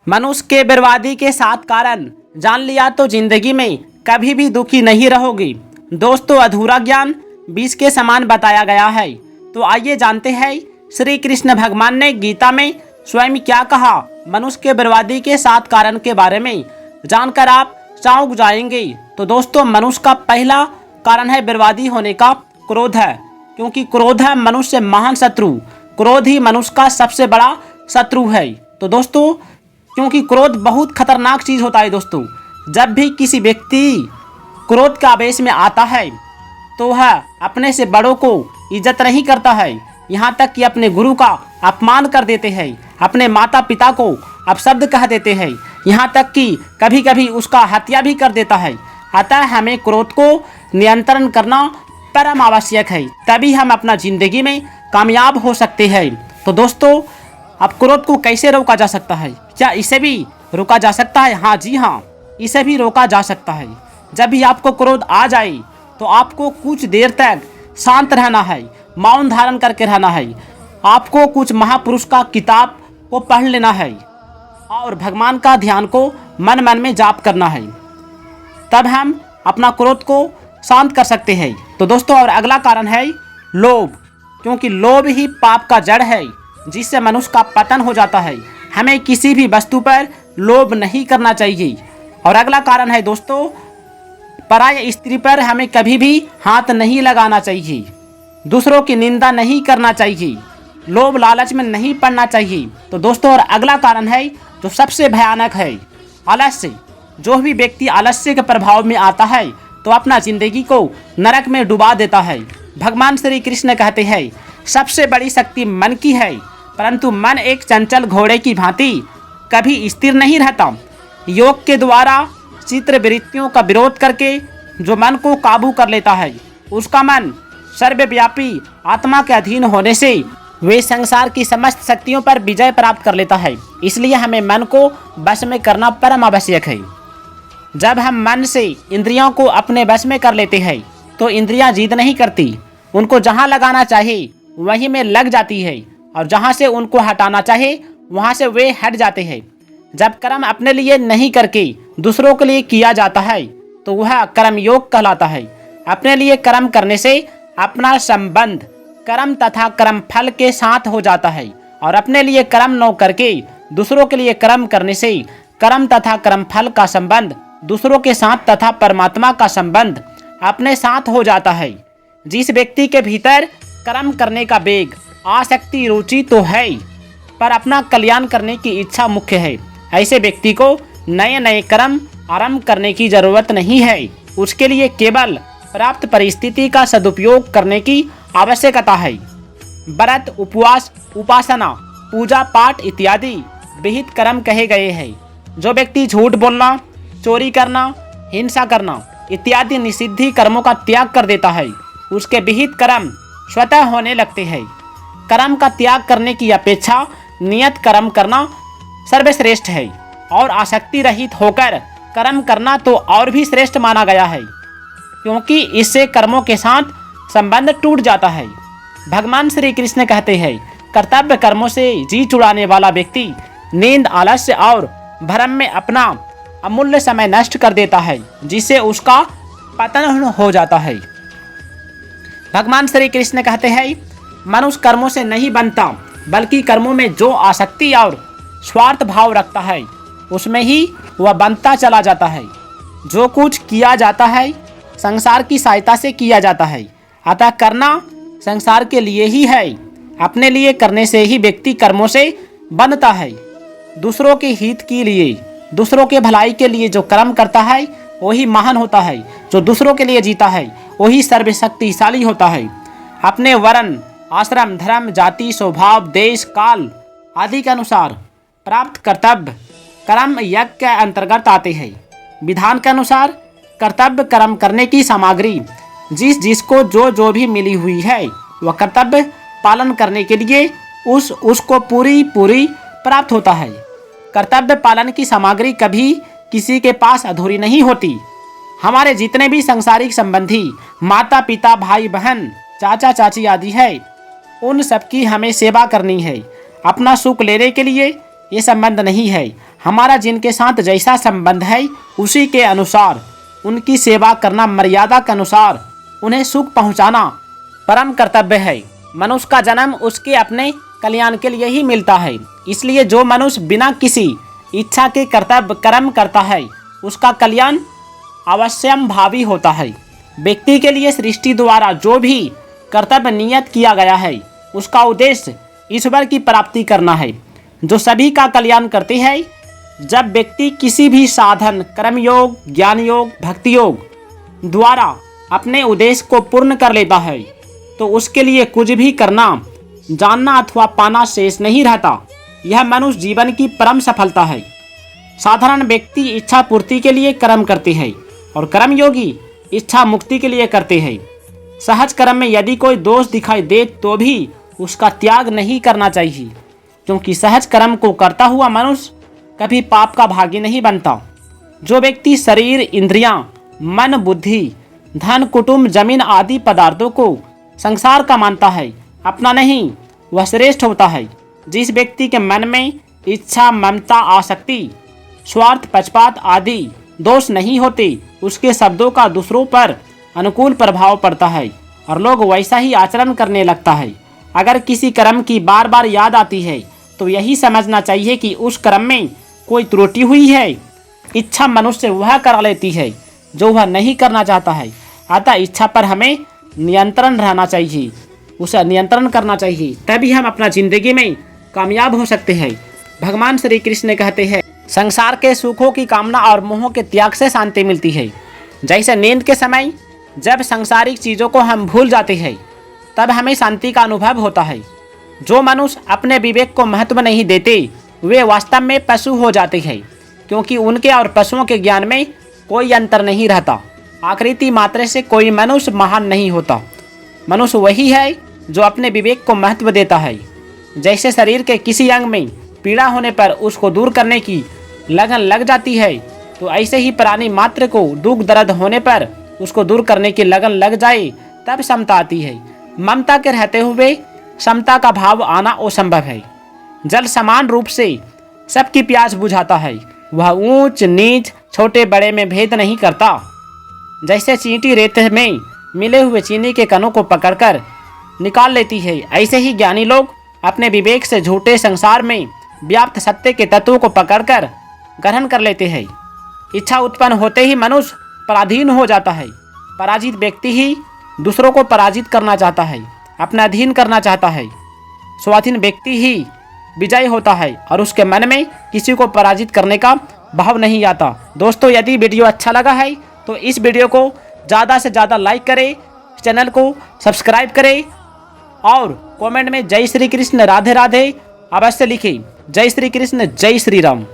मनुष्य के बर्बादी के 7 कारण जान लिया तो जिंदगी में कभी भी दुखी नहीं रहोगी। दोस्तों, अधूरा ज्ञान 20 के समान बताया गया है। तो आइए जानते हैं श्री कृष्ण भगवान ने गीता में स्वयं क्या कहा। मनुष्य के बर्बादी के 7 कारण के बारे में जानकर आप चौंक जाएंगे। तो दोस्तों, मनुष्य का पहला कारण है बर्बादी होने का क्रोध है, क्योंकि क्रोध है मनुष्य महान शत्रु। क्रोध ही मनुष्य का सबसे बड़ा शत्रु है। तो दोस्तों, क्योंकि क्रोध बहुत खतरनाक चीज़ होता है। दोस्तों, जब भी किसी व्यक्ति क्रोध के आवेश में आता है तो वह अपने से बड़ों को इज्जत नहीं करता है, यहाँ तक कि अपने गुरु का अपमान कर देते हैं, अपने माता पिता को अपशब्द कह देते हैं, यहाँ तक कि कभी कभी उसका हत्या भी कर देता है। अतः हमें क्रोध को नियंत्रण करना परम आवश्यक है, तभी हम अपना जिंदगी में कामयाब हो सकते हैं। तो दोस्तों, अब क्रोध को कैसे रोका जा सकता है? क्या इसे भी रोका जा सकता है? हाँ जी हाँ, इसे भी रोका जा सकता है। जब भी आपको क्रोध आ जाए तो आपको कुछ देर तक शांत रहना है, मौन धारण करके रहना है। आपको कुछ महापुरुष का किताब को पढ़ लेना है और भगवान का ध्यान को मन मन में जाप करना है, तब हम अपना क्रोध को शांत कर सकते हैं। तो दोस्तों, और अगला कारण है लोभ, क्योंकि लोभ ही पाप का जड़ है, जिससे मनुष्य का पतन हो जाता है। हमें किसी भी वस्तु पर लोभ नहीं करना चाहिए। और अगला कारण है दोस्तों, पराय स्त्री पर हमें कभी भी हाथ नहीं लगाना चाहिए, दूसरों की निंदा नहीं करना चाहिए, लोभ लालच में नहीं पड़ना चाहिए। तो दोस्तों, और अगला कारण है जो सबसे भयानक है, आलस्य। जो भी व्यक्ति आलस्य के प्रभाव में आता है तो अपना जिंदगी को नरक में डुबा देता है। भगवान श्री कृष्ण कहते हैं, सबसे बड़ी शक्ति मन की है, परंतु मन एक चंचल घोड़े की भांति कभी स्थिर नहीं रहता। योग के द्वारा चित्र वृत्तियों का विरोध करके जो मन को काबू कर लेता है, उसका मन सर्वव्यापी आत्मा के अधीन होने से वे संसार की समस्त शक्तियों पर विजय प्राप्त कर लेता है। इसलिए हमें मन को वश में करना परम आवश्यक है। जब हम मन से इंद्रियों को अपने वश में कर लेते हैं तो इंद्रियां जिद नहीं करती, उनको जहां लगाना चाहिए वहीं में लग जाती है, और जहां से उनको हटाना चाहे वहां से वे हट जाते हैं। जब कर्म अपने लिए नहीं करके दूसरों के लिए किया जाता है तो वह कर्म योग कहलाता है। अपने लिए कर्म करने से अपना संबंध कर्म तथा कर्म फल के साथ हो जाता है, और अपने लिए कर्म न करके दूसरों के लिए कर्म करने से कर्म तथा कर्म फल का संबंध दूसरों के साथ तथा परमात्मा का संबंध अपने साथ हो जाता है। जिस व्यक्ति के भीतर कर्म करने का वेग, आसक्ति, रुचि तो है, पर अपना कल्याण करने की इच्छा मुख्य है, ऐसे व्यक्ति को नए नए कर्म आरंभ करने की जरूरत नहीं है। उसके लिए केवल प्राप्त परिस्थिति का सदुपयोग करने की आवश्यकता है। व्रत, उपवास, उपासना, पूजा पाठ इत्यादि विहित कर्म कहे गए हैं। जो व्यक्ति झूठ बोलना, चोरी करना, हिंसा करना इत्यादि निषिद्ध कर्मों का त्याग कर देता है, उसके विहित कर्म स्वतः होने लगते हैं। कर्म का त्याग करने की अपेक्षा नियत कर्म करना सर्वश्रेष्ठ है, और आसक्ति रहित होकर कर्म करना तो और भी श्रेष्ठ माना गया है, क्योंकि इससे कर्मों के साथ संबंध टूट जाता है। भगवान श्री कृष्ण कहते हैं, कर्तव्य कर्मों से जी चुराने वाला व्यक्ति नींद, आलस्य और भ्रम में अपना अमूल्य समय नष्ट कर देता है, जिससे उसका पतन हो जाता है। भगवान श्री कृष्ण कहते हैं, मनुष्य कर्मों से नहीं बनता, बल्कि कर्मों में जो आसक्ति और स्वार्थ भाव रखता है उसमें ही वह बनता चला जाता है। जो कुछ किया जाता है संसार की सहायता से किया जाता है, अतः करना संसार के लिए ही है। अपने लिए करने से ही व्यक्ति कर्मों से बनता है। दूसरों के हित के लिए, दूसरों के भलाई के लिए जो कर्म करता है वही महान होता है। जो दूसरों के लिए जीता है वही सर्वशक्तिशाली होता है। अपने वर्ण, आश्रम, धर्म, जाति, स्वभाव, देश, काल आदि के अनुसार प्राप्त कर्तव्य कर्म यज्ञ के अंतर्गत आते हैं। विधान के अनुसार कर्तव्य कर्म करने की सामग्री जिसको जो भी मिली हुई है वह कर्तव्य पालन करने के लिए उसको पूरी प्राप्त होता है। कर्तव्य पालन की सामग्री कभी किसी के पास अधूरी नहीं होती। हमारे जितने भी सांसारिक संबंधी, माता पिता, भाई बहन, चाचा चाची आदि है, उन सबकी हमें सेवा करनी है। अपना सुख लेने के लिए ये संबंध नहीं है। हमारा जिनके साथ जैसा संबंध है उसी के अनुसार उनकी सेवा करना, मर्यादा के अनुसार उन्हें सुख पहुंचाना परम कर्तव्य है। मनुष्य का जन्म उसके अपने कल्याण के लिए ही मिलता है, इसलिए जो मनुष्य बिना किसी इच्छा के कर्तव्य कर्म करता है उसका कल्याण अवश्यम भावी होता है। व्यक्ति के लिए सृष्टि द्वारा जो भी कर्तव्य नियत किया गया है उसका उद्देश्य ईश्वर की प्राप्ति करना है, जो सभी का कल्याण करते हैं। जब व्यक्ति किसी भी साधन, कर्म योग, ज्ञान योग, भक्ति योग द्वारा अपने उद्देश्य को पूर्ण कर लेता है तो उसके लिए कुछ भी करना, जानना अथवा पाना शेष नहीं रहता। यह मनुष्य जीवन की परम सफलता है। साधारण व्यक्ति इच्छा पूर्ति के लिए कर्म करते हैं और कर्म योगी इच्छा मुक्ति के लिए करते हैं। सहज कर्म में यदि कोई दोष दिखाई दे तो भी उसका त्याग नहीं करना चाहिए, क्योंकि सहज कर्म को करता हुआ मनुष्य कभी पाप का भागी नहीं बनता। जो व्यक्ति शरीर, इंद्रियां, मन, बुद्धि, धन, कुटुंब, जमीन आदि पदार्थों को संसार का मानता है, अपना नहीं, वह श्रेष्ठ होता है। जिस व्यक्ति के मन में इच्छा, ममता, आसक्ति, स्वार्थ, पक्षपात आदि दोष नहीं होते, उसके शब्दों का दूसरों पर अनुकूल प्रभाव पड़ता है और लोग वैसा ही आचरण करने लगता है। अगर किसी कर्म की बार बार याद आती है तो यही समझना चाहिए कि उस कर्म में कोई त्रुटि हुई है। इच्छा मनुष्य वह करा लेती है जो वह नहीं करना चाहता है, अतः इच्छा पर हमें नियंत्रण रहना चाहिए, उसे नियंत्रण करना चाहिए, तभी हम अपना जिंदगी में कामयाब हो सकते हैं। भगवान श्री कृष्ण कहते हैं, संसार के सुखों की कामना और मोह के त्याग से शांति मिलती है। जैसे नींद के समय जब सांसारिक चीज़ों को हम भूल जाते हैं तब हमें शांति का अनुभव होता है। जो मनुष्य अपने विवेक को महत्व नहीं देते वे वास्तव में पशु हो जाते हैं, क्योंकि उनके और पशुओं के ज्ञान में कोई अंतर नहीं रहता। आकृति मात्र से कोई मनुष्य महान नहीं होता। मनुष्य वही है जो अपने विवेक को महत्व देता है। जैसे शरीर के किसी अंग में पीड़ा होने पर उसको दूर करने की लगन लग जाती है, तो ऐसे ही प्राणी मात्र को दुख दर्द होने पर उसको दूर करने की लगन लग जाए तब समता आती है। ममता के रहते हुए समता का भाव आना असंभव है। जल समान रूप से सबकी प्यास बुझाता है, वह ऊंच नीच, छोटे बड़े में भेद नहीं करता। जैसे चींटी रेत में मिले हुए चीनी के कणों को पकड़कर निकाल लेती है, ऐसे ही ज्ञानी लोग अपने विवेक से झूठे संसार में व्याप्त सत्य के तत्वों को पकड़कर ग्रहण कर लेते हैं। इच्छा उत्पन्न होते ही मनुष्य पराधीन हो जाता है। पराजित व्यक्ति ही दूसरों को पराजित करना चाहता है, अपना अधीन करना चाहता है। स्वाधीन व्यक्ति ही विजय होता है और उसके मन में किसी को पराजित करने का भाव नहीं आता। दोस्तों, यदि वीडियो अच्छा लगा है तो इस वीडियो को ज़्यादा से ज़्यादा लाइक करें, चैनल को सब्सक्राइब करें और कमेंट में जय श्री कृष्ण, राधे राधे अवश्य लिखें। जय श्री कृष्ण, जय श्री राम।